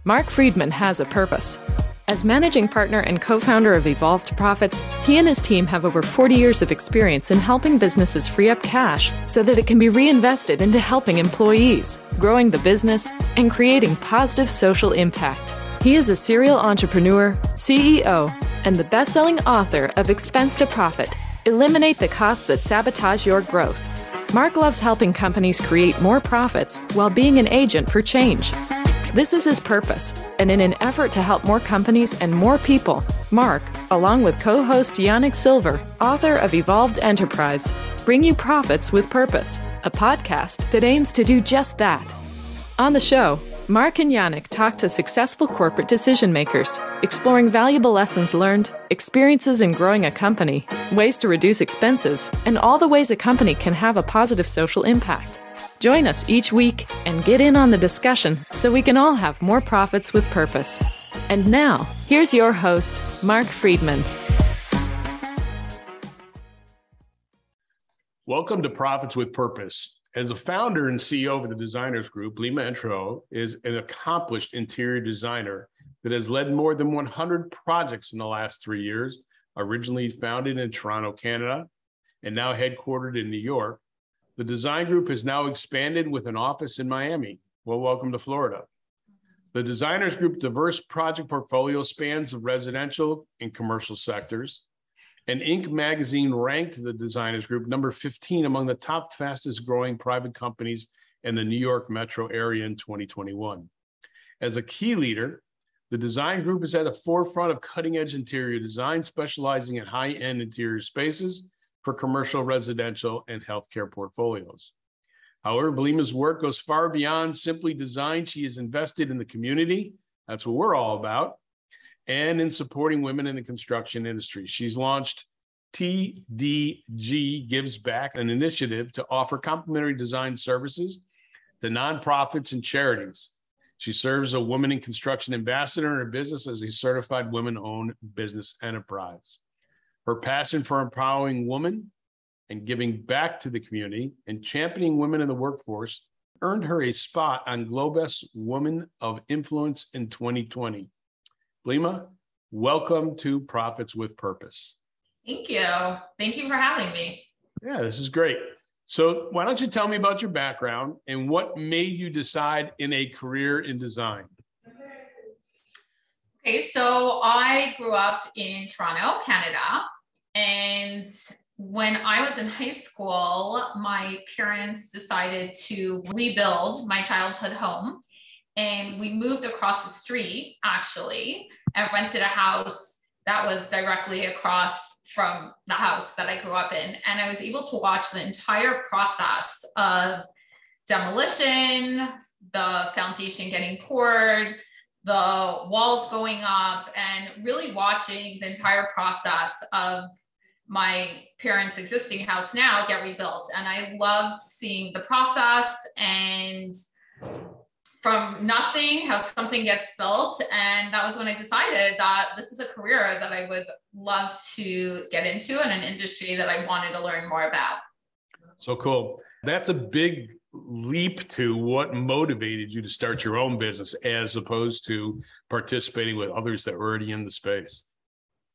Mark Friedman has a purpose. As managing partner and co-founder of Evolved Profits, he and his team have over 40 years of experience in helping businesses free up cash so that it can be reinvested into helping employees, growing the business, and creating positive social impact. He is a serial entrepreneur, CEO, and the best-selling author of Expense to Profit: Eliminate the Costs That Sabotage Your Growth. Mark loves helping companies create more profits while being an agent for change. This is his purpose, and in an effort to help more companies and more people, Mark, along with co-host Yannick Silver, author of Evolved Enterprise, bring you Profits with Purpose, a podcast that aims to do just that. On the show, Mark and Yannick talk to successful corporate decision makers, exploring valuable lessons learned, experiences in growing a company, ways to reduce expenses, and all the ways a company can have a positive social impact. Join us each week and get in on the discussion so we can all have more profits with purpose. And now, here's your host, Mark Friedman. Welcome to Profits with Purpose. As a founder and CEO of the Designers Group, Blima Ehrentreu is an accomplished interior designer that has led more than 100 projects in the last 3 years, originally founded in Toronto, Canada, and now headquartered in New York. The design group has now expanded with an office in Miami. Well, welcome to Florida. The Designers Group's diverse project portfolio spans the residential and commercial sectors. And Inc. magazine ranked the Designers Group number 15 among the top fastest growing private companies in the New York metro area in 2021. As a key leader, the design group is at the forefront of cutting-edge interior design, specializing in high-end interior spaces for commercial, residential, and healthcare portfolios. However, Blima's work goes far beyond simply design. She is invested in the community. That's what we're all about. And in supporting women in the construction industry. She's launched TDG Gives Back, an initiative to offer complimentary design services to nonprofits and charities. She serves as a Women in Construction ambassador in her business as a certified women-owned business enterprise. Her passion for empowering women and giving back to the community and championing women in the workforce earned her a spot on Globus Women of Influence in 2020. Blima, welcome to Profits with Purpose. Thank you. Thank you for having me. Yeah, this is great. So why don't you tell me about your background and what made you decide in a career in design? Okay, so I grew up in Toronto, Canada. And when I was in high school, my parents decided to rebuild my childhood home. And we moved across the street, actually, and rented a house that was directly across from the house that I grew up in. And I was able to watch the entire process of demolition, the foundation getting poured, the walls going up, and really watching the entire process of my parents' existing house now get rebuilt. And I loved seeing the process and from nothing, how something gets built. And that was when I decided that this is a career that I would love to get into and an industry that I wanted to learn more about. So cool. That's a big leap to what motivated you to start your own business as opposed to participating with others that were already in the space.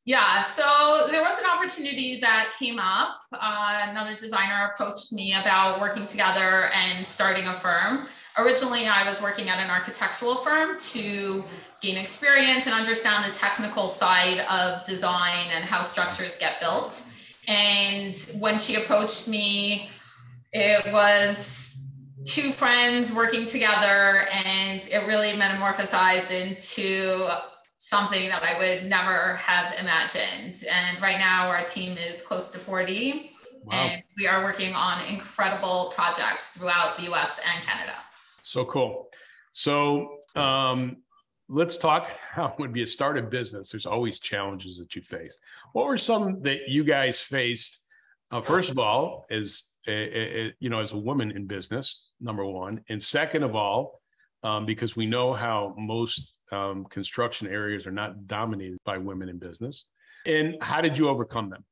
Yeah, so there was an opportunity that came up. Another designer approached me about working together and starting a firm. Originally, I was working at an architectural firm to gain experience and understand the technical side of design and how structures get built. And when she approached me, it was two friends working together, and it really metamorphosized into something that I would never have imagined. And right now our team is close to 40. Wow. And we are working on incredible projects throughout the US and Canada. So cool. So let's talk how it would be a started business. There's always challenges that you face. What were some that you guys faced? First of all, as a woman in business, number one. And second of all, because we know how most construction areas are not dominated by women in business. And how did you overcome them?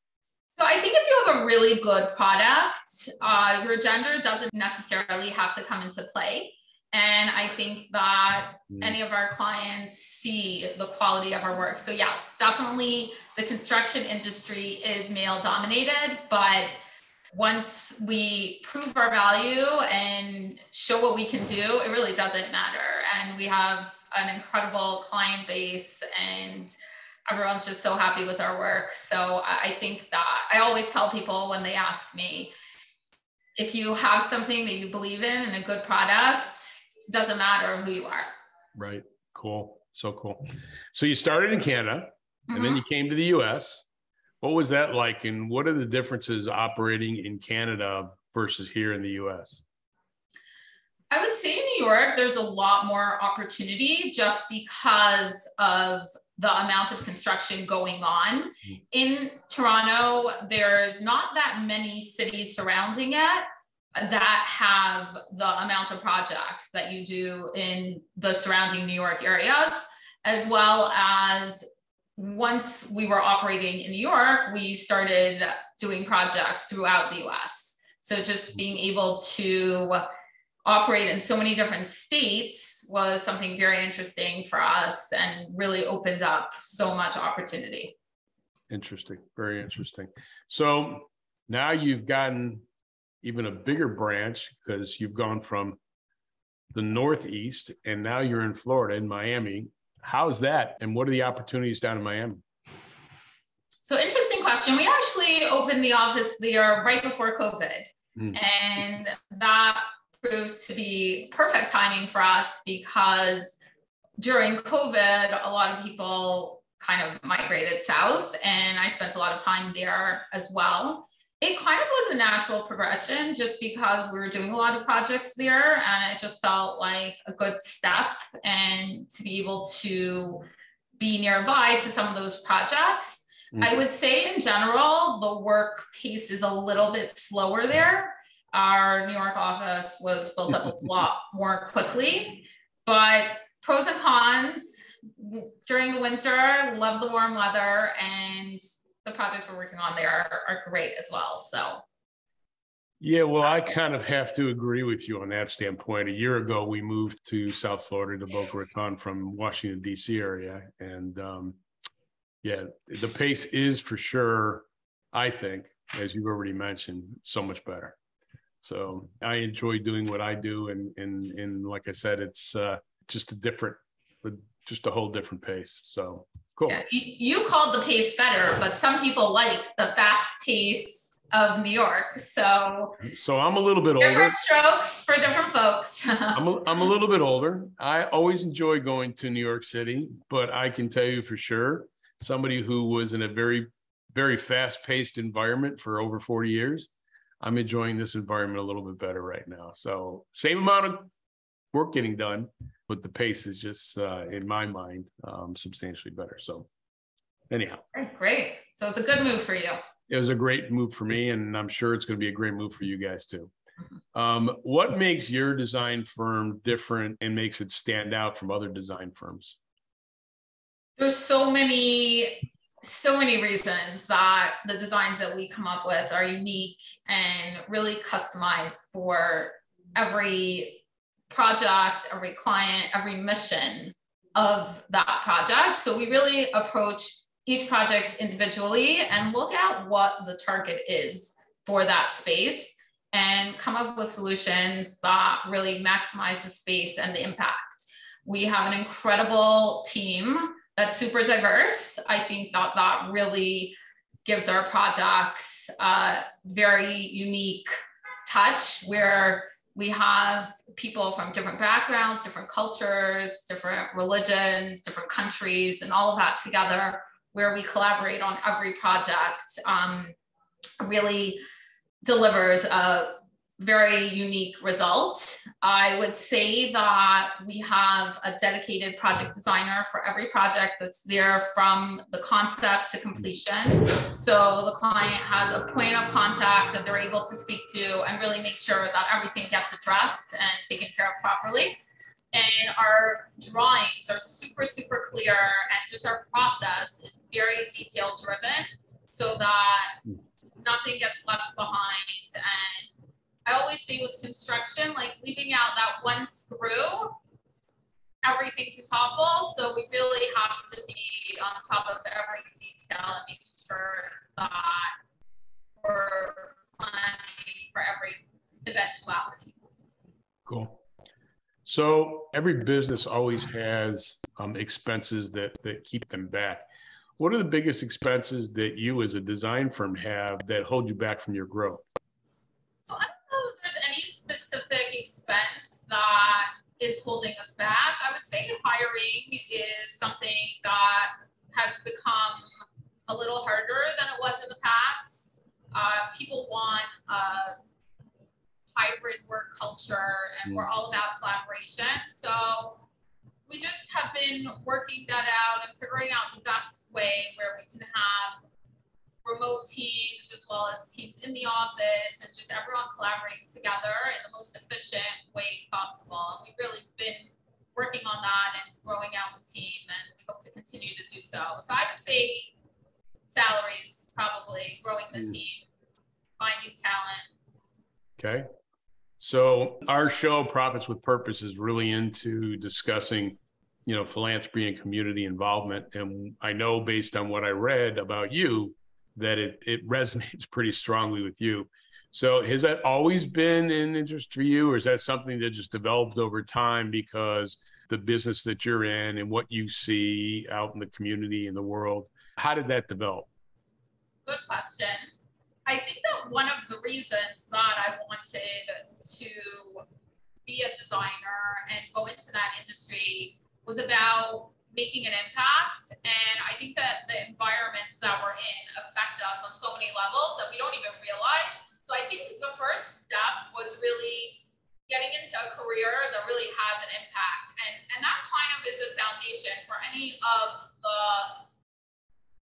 So I think if you have a really good product, your gender doesn't necessarily have to come into play. And I think that any of our clients see the quality of our work. So yes, definitely the construction industry is male dominated, but once we prove our value and show what we can do, it really doesn't matter. And we have an incredible client base and everyone's just so happy with our work. So I think that I always tell people when they ask me, if you have something that you believe in and a good product, it doesn't matter who you are. Right. Cool. So cool. So you started in Canada and then you came to the US. What was that like? And what are the differences operating in Canada versus here in the US? I would say in New York, there's a lot more opportunity just because of the amount of construction going on. In Toronto, there's not that many cities surrounding it that have the amount of projects that you do in the surrounding New York areas, as well as once we were operating in New York, we started doing projects throughout the US. So just being able to operate in so many different states was something very interesting for us and really opened up so much opportunity. Interesting. Very interesting. So now you've gotten even a bigger branch because you've gone from the Northeast and now you're in Florida, in Miami. How's that? And what are the opportunities down in Miami? So interesting question. We actually opened the office there right before COVID. And that proves to be perfect timing for us because during COVID, a lot of people kind of migrated south and I spent a lot of time there as well. It kind of was a natural progression just because we were doing a lot of projects there and it just felt like a good step and to be able to be nearby to some of those projects. I would say in general, the work pace is a little bit slower there. Our New York office was built up a lot more quickly, but pros and cons. During the winter, love the warm weather and the projects we're working on there are great as well. So yeah, well, I kind of have to agree with you on that standpoint. A year ago, we moved to South Florida, to Boca Raton from Washington, D.C. area. And yeah, the pace is for sure, I think, as you've already mentioned, so much better. So I enjoy doing what I do. And like I said, it's just a whole different pace. So cool. Yeah, you called the pace better, but some people like the fast pace of New York. So I'm a little bit older. Different strokes for different folks. I'm a little bit older. I always enjoy going to New York City, but I can tell you for sure, somebody who was in a very, very fast-paced environment for over 40 years, I'm enjoying this environment a little bit better right now. So same amount of work getting done, but the pace is just, in my mind, substantially better. So anyhow. Great. So it's a good move for you. It was a great move for me, and I'm sure it's going to be a great move for you guys too. What makes your design firm different and makes it stand out from other design firms? There's so many reasons that the designs that we come up with are unique and really customized for every project, every client, every mission of that project. So we really approach each project individually and look at what the target is for that space and come up with solutions that really maximize the space and the impact. We have an incredible team that's super diverse. I think that really gives our projects a very unique touch where we have people from different backgrounds, different cultures, different religions, different countries, and all of that together where we collaborate on every project really delivers a very unique result. I would say that we have a dedicated project designer for every project that's there from the concept to completion. So the client has a point of contact that they're able to speak to and really make sure that everything gets addressed and taken care of properly. And our drawings are super, super clear, and just our process is very detail driven so that nothing gets left behind and I always say with construction, like leaving out that one screw, everything can topple. So we really have to be on top of every detail and make sure that we're planning for every eventuality. Cool. So every business always has expenses that keep them back. What are the biggest expenses that you as a design firm have that hold you back from your growth? So I don't know if there's any specific expense that is holding us back. I would say hiring is something that has become a little harder than it was in the past. People want a hybrid work culture, and we're all about collaboration. So we just have been working that out and figuring out the best way where we can have remote teams as well as teams in the office and just everyone collaborating together in the most efficient way possible. And we've really been working on that and growing out the team, and we hope to continue to do so. So I would say salaries, probably growing the team, finding talent. Okay. So our show, Profits with Purpose, is really into discussing, philanthropy and community involvement. And I know based on what I read about you, that it resonates pretty strongly with you. So has that always been an interest for you, or is that something that just developed over time because the business that you're in and what you see out in the community and the world? How did that develop? Good question. I think that one of the reasons that I wanted to be a designer and go into that industry was about making an impact. And I think that the environments that we're in affect us on so many levels that we don't even realize. So I think the first step was really getting into a career that really has an impact. And that kind of is a foundation for any of the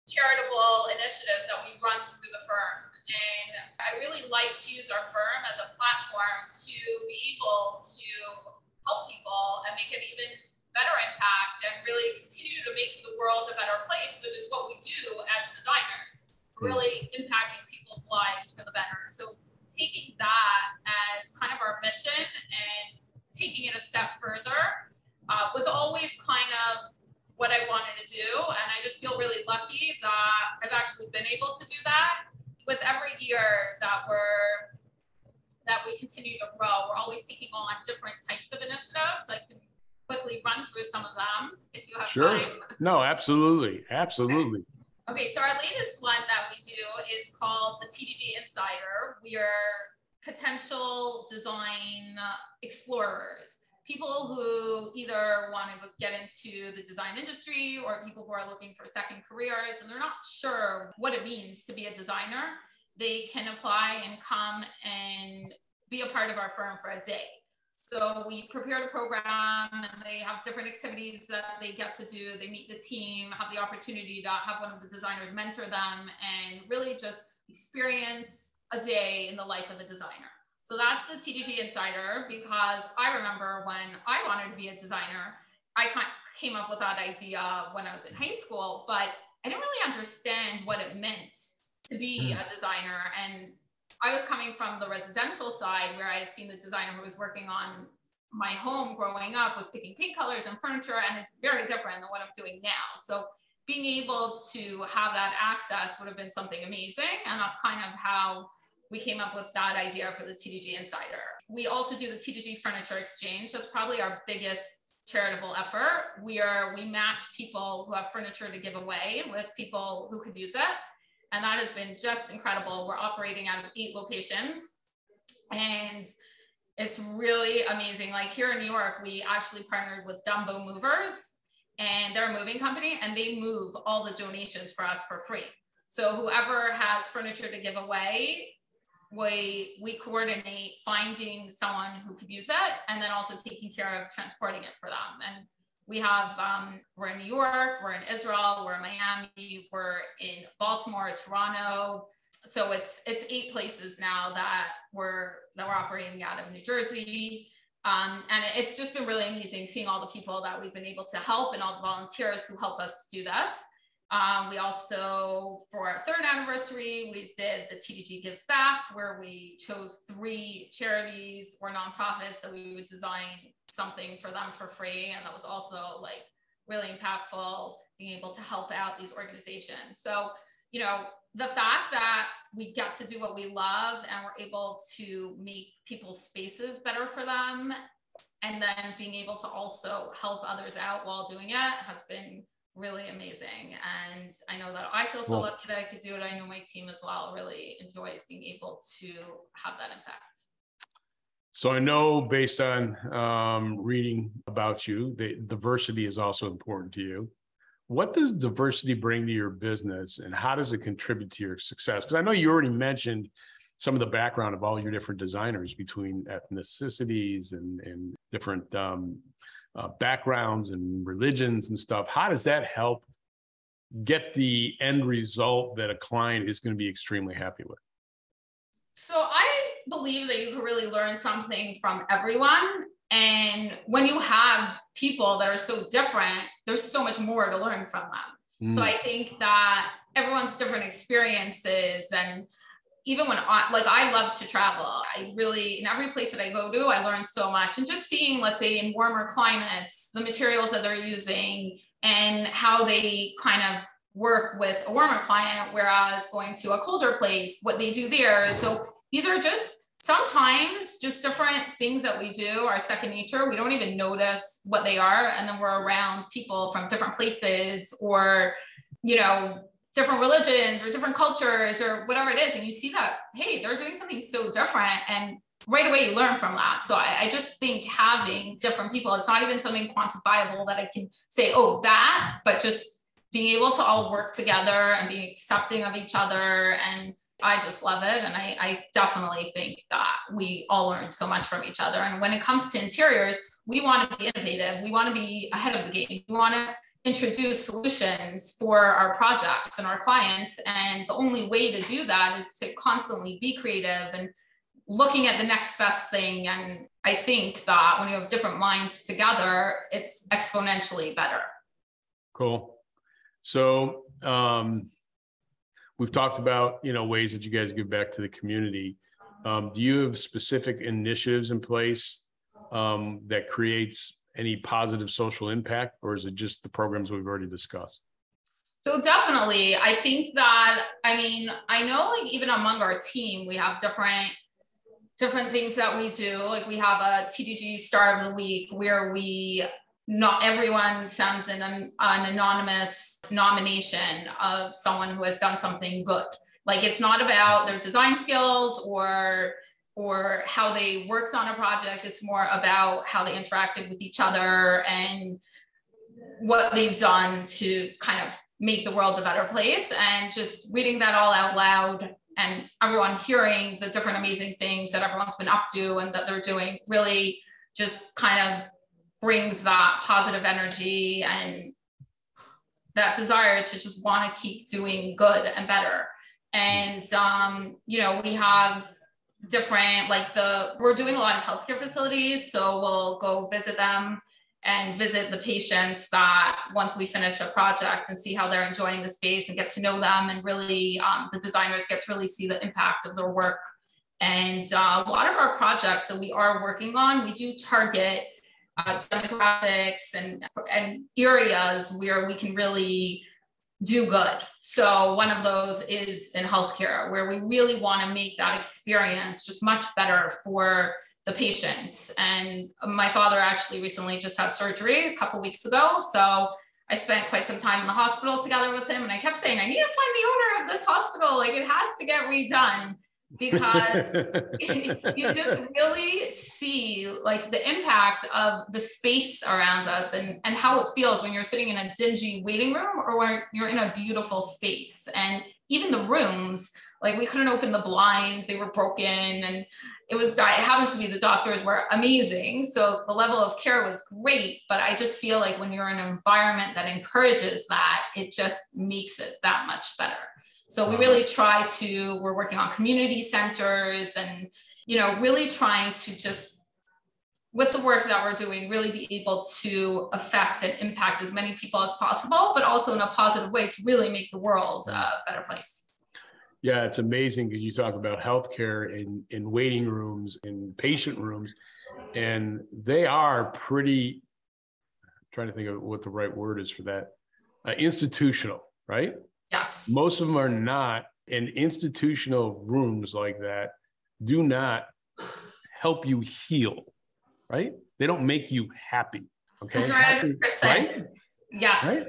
charitable initiatives that we run through the firm. And I really like to use our firm as a platform to be able to help people and make an even better impact and really continue to make the world a better place, which is what we do as designers, really impacting people's lives for the better. So taking that as kind of our mission and taking it a step further was always kind of what I wanted to do. And I just feel really lucky that I've actually been able to do that. With every year that we continue to grow, we're always taking on different types of initiatives. I can quickly run through some of them if you have time. No, absolutely. Absolutely. Okay, so our latest one that we do is called the TDG Insider. We are potential design explorers. People who either want to get into the design industry or people who are looking for second careers and they're not sure what it means to be a designer, they can apply and come and be a part of our firm for a day. So we prepared a program and they have different activities that they get to do. They meet the team, have the opportunity to have one of the designers mentor them and really just experience a day in the life of a designer. So that's the TDG Insider, because I remember when I wanted to be a designer, I came up with that idea when I was in high school, but I didn't really understand what it meant to be a designer. And I was coming from the residential side where I had seen the designer who was working on my home growing up was picking paint colors and furniture, and it's very different than what I'm doing now. So being able to have that access would have been something amazing. And that's kind of how we came up with that idea for the TDG Insider. We also do the TDG Furniture Exchange. That's probably our biggest charitable effort. We match people who have furniture to give away with people who could use it. And that has been just incredible. We're operating out of 8 locations and it's really amazing. Like here in New York, we actually partnered with Dumbo Movers, and they're a moving company and they move all the donations for us for free. So whoever has furniture to give away, we coordinate finding someone who could use it and then also taking care of transporting it for them. And we have, we're in New York, we're in Israel, we're in Miami, we're in Baltimore, Toronto. So it's 8 places now that we're operating out of New Jersey. And it's just been really amazing seeing all the people that we've been able to help and all the volunteers who help us do this. We also, for our 3rd anniversary, we did the TDG Gives Back, where we chose 3 charities or nonprofits that we would design something for them for free. And that was also like really impactful, being able to help out these organizations. So, you know, the fact that we get to do what we love and we're able to make people's spaces better for them, and then being able to also help others out while doing it, has been really amazing. And I know that I feel so lucky that I could do it. I know my team as well really enjoys being able to have that impact. So I know, based on reading about you, that diversity is also important to you. What does diversity bring to your business, and how does it contribute to your success? Because I know you already mentioned some of the background of all your different designers, between ethnicities and different backgrounds and religions and stuff. How does that help get the end result that a client is going to be extremely happy with? So I believe that you can really learn something from everyone. And when you have people that are so different, there's so much more to learn from them. So I think that everyone's different experiences, and even when I love to travel, I really, in every place that I go to, I learn so much. And just seeing, let's say in warmer climates, the materials that they're using and how they kind of work with a warmer climate, whereas going to a colder place, what they do there. So these are just sometimes just different things that we do are second nature. We don't even notice what they are. And then we're around people from different places, or, you know, different religions or different cultures or whatever it is. And you see that, hey, they're doing something so different. And right away you learn from that. So I just think having different people, it's not even something quantifiable that I can say, oh, that, but just being able to all work together and being accepting of each other. And I just love it. And I definitely think that we all learn so much from each other. And when it comes to interiors, we want to be innovative. We want to be ahead of the game. We want to introduce solutions for our projects and our clients. And the only way to do that is to constantly be creative and looking at the next best thing. And I think that when you have different minds together, it's exponentially better. Cool. So we've talked about, you know, ways that you guys give back to the community. Do you have specific initiatives in place that creates any positive social impact, or is it just the programs we've already discussed? So definitely, I think that, I mean, I know like even among our team, we have different things that we do. Like we have a TDG Star of the Week where not everyone sends in an anonymous nomination of someone who has done something good. Like it's not about their design skills or how they worked on a project. It's more about how they interacted with each other and what they've done to kind of make the world a better place. And just reading that all out loud and everyone hearing the different amazing things that everyone's been up to and that they're doing really just kind of brings that positive energy and that desire to just want to keep doing good and better. And, you know, we have different, we're doing a lot of healthcare facilities. So we'll go visit them and visit the patients that once we finish a project and see how they're enjoying the space and get to know them. And really, the designers get to really see the impact of their work. And a lot of our projects that we are working on, we do target demographics and areas where we can really do good. So one of those is in healthcare, where we really want to make that experience just much better for the patients. And my father actually recently just had surgery a couple of weeks ago. So I spent quite some time in the hospital together with him. And I kept saying, I need to find the owner of this hospital. Like it has to get redone, because you just really see like the impact of the space around us and how it feels when you're sitting in a dingy waiting room or when you're in a beautiful space. And even the rooms, like we couldn't open the blinds, they were broken, and it happens to be the doctors were amazing. So the level of care was great, but I just feel like when you're in an environment that encourages that, it just makes it that much better. So we really we're working on community centers and, you know, really trying to just with the work that we're doing, really be able to affect and impact as many people as possible, but also in a positive way to really make the world a better place. Yeah, it's amazing because you talk about healthcare in waiting rooms, in patient rooms, and they are pretty, I'm trying to think of what the right word is for that, institutional, right? Yes. Most of them are not, and institutional rooms like that do not help you heal, right? They don't make you happy. Okay. 100%. Right? Yes. Right?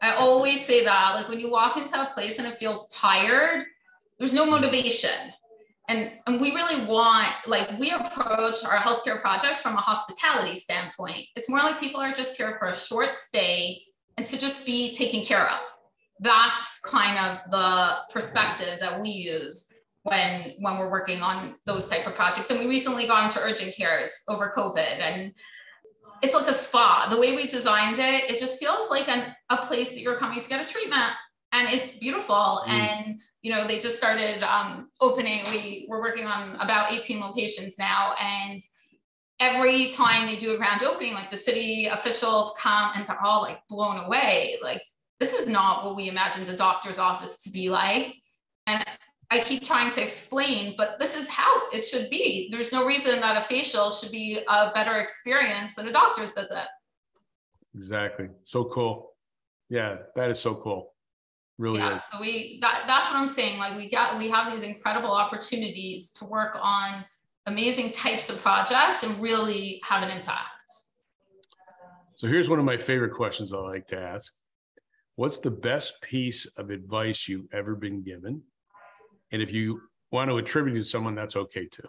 I always say that, like when you walk into a place and it feels tired, there's no motivation. And we really want, like, we approach our healthcare projects from a hospitality standpoint. It's more like people are just here for a short stay and to just be taken care of. That's kind of the perspective that we use when we're working on those type of projects. And we recently got into urgent cares over COVID, and it's like a spa. The way we designed it, it just feels like a place that you're coming to get a treatment, and it's beautiful. And, you know, they just started opening. We're working on about 18 locations now. And every time they do a grand opening, like the city officials come and they're all like blown away. Like, this is not what we imagined a doctor's office to be like. And I keep trying to explain, but this is how it should be. There's no reason that a facial should be a better experience than a doctor's visit. Exactly. So cool. Yeah, that is so cool. Really is. So that's what I'm saying. Like we have these incredible opportunities to work on amazing types of projects and really have an impact. So here's one of my favorite questions I like to ask. What's the best piece of advice you've ever been given? And if you want to attribute it to someone, that's okay too.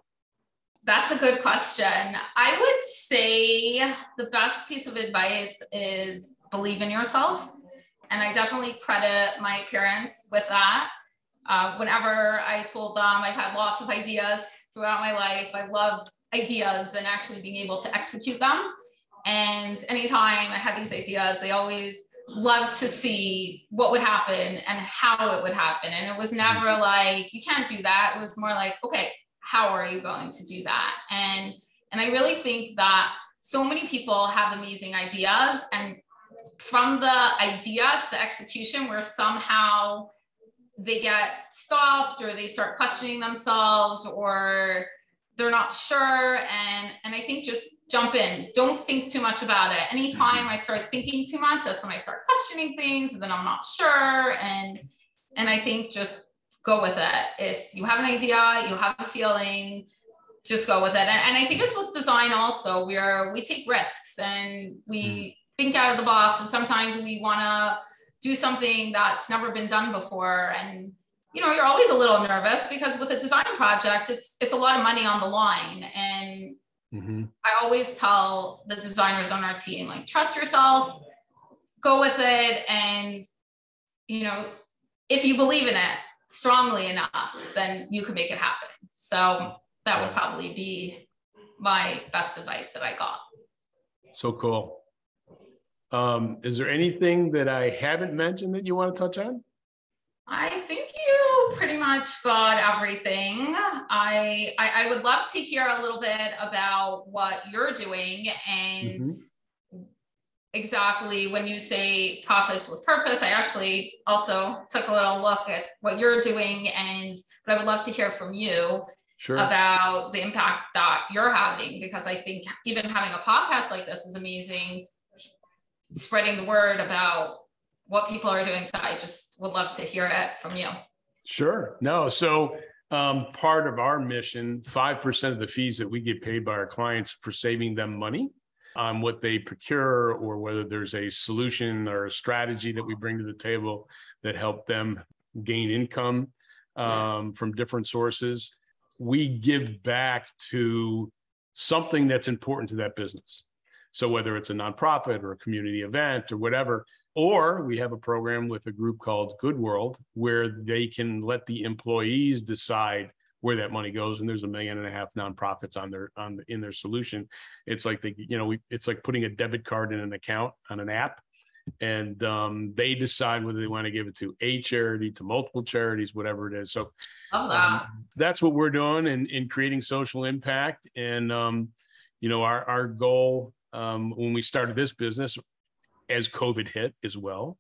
That's a good question. I would say the best piece of advice is believe in yourself. And I definitely credit my parents with that. Whenever I told them, I've had lots of ideas throughout my life. I love ideas and actually being able to execute them. And anytime I had these ideas, they always loved to see what would happen and how it would happen. And it was never like, you can't do that. It was more like, okay, how are you going to do that? And I really think that so many people have amazing ideas, and from the idea to the execution, where somehow they get stopped or they start questioning themselves or they're not sure. And I think just jump in. Don't think too much about it. Anytime I start thinking too much, that's when I start questioning things, and then I'm not sure. And I think just go with it. If you have an idea, you have a feeling, just go with it. And I think it's with design also, where we take risks and we think out of the box. And sometimes we want to do something that's never been done before. And, you know, you're always a little nervous because with a design project, it's a lot of money on the line. And I always tell the designers on our team, like, trust yourself, go with it. And, you know, if you believe in it strongly enough, then you can make it happen. So that would probably be my best advice that I got. So cool. Is there anything that I haven't mentioned that you want to touch on? I think you pretty much got everything. I would love to hear a little bit about what you're doing and exactly when you say profits with purpose. I actually also took a little look at what you're doing, but I would love to hear from you about the impact that you're having, because I think even having a podcast like this is amazing, spreading the word about what people are doing. So I just would love to hear it from you. Sure. No. So part of our mission, 5% of the fees that we get paid by our clients for saving them money on what they procure, or whether there's a solution or a strategy that we bring to the table that help them gain income from different sources, we give back to something that's important to that business. So whether it's a nonprofit or a community event or whatever, or we have a program with a group called Good World where they can let the employees decide where that money goes. And there's 1.5 million nonprofits in their solution. It's like it's like putting a debit card in an account on an app, and they decide whether they want to give it to a charity, to multiple charities, whatever it is. So that's what we're doing in creating social impact. And Our goal when we started this business, as COVID hit as well,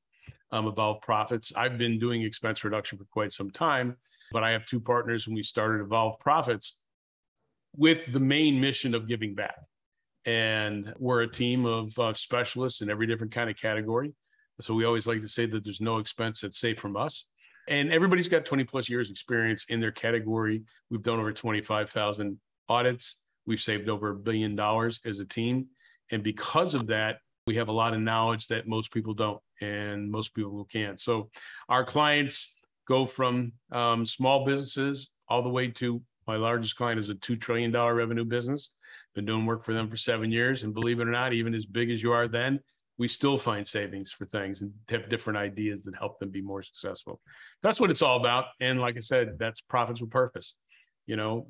Evolve Profits. I've been doing expense reduction for quite some time, but I have two partners when we started Evolve Profits with the main mission of giving back. And we're a team of specialists in every different kind of category. So we always like to say that there's no expense that's safe from us. And everybody's got 20 plus years experience in their category. We've done over 25,000 audits. We've saved over $1 billion as a team. And because of that, we have a lot of knowledge that most people don't, and most people can't. So our clients go from small businesses all the way to my largest client is a $2 trillion revenue business. Been doing work for them for 7 years. And believe it or not, even as big as you are then, we still find savings for things and have different ideas that help them be more successful. That's what it's all about. And like I said, that's profits with purpose.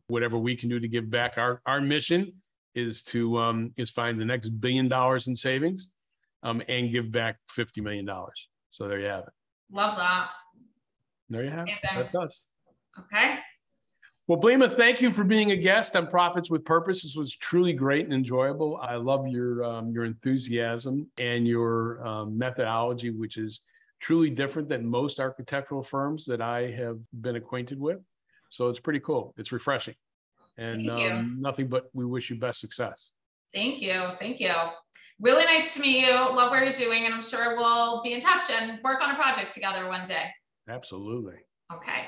Whatever we can do to give back. Our mission is to find the next $1 billion in savings and give back $50 million. So there you have it. Love that. There you have it. That's us. Okay. Well, Blima, thank you for being a guest on Profits with Purpose. This was truly great and enjoyable. I love your enthusiasm and your methodology, which is truly different than most architectural firms that I have been acquainted with. So it's pretty cool. It's refreshing. And nothing but we wish you best success. Thank you. Thank you. Really nice to meet you. Love what you're doing. And I'm sure we'll be in touch and work on a project together one day. Absolutely. Okay.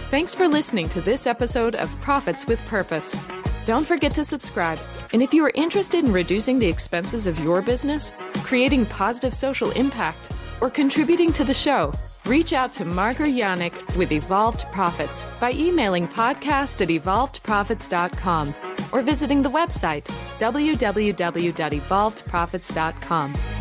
Thanks for listening to this episode of Profits with Purpose. Don't forget to subscribe. And if you are interested in reducing the expenses of your business, creating positive social impact, or contributing to the show, reach out to Mark or Yannick with Evolved Profits by emailing podcast@evolvedprofits.com or visiting the website www.evolvedprofits.com.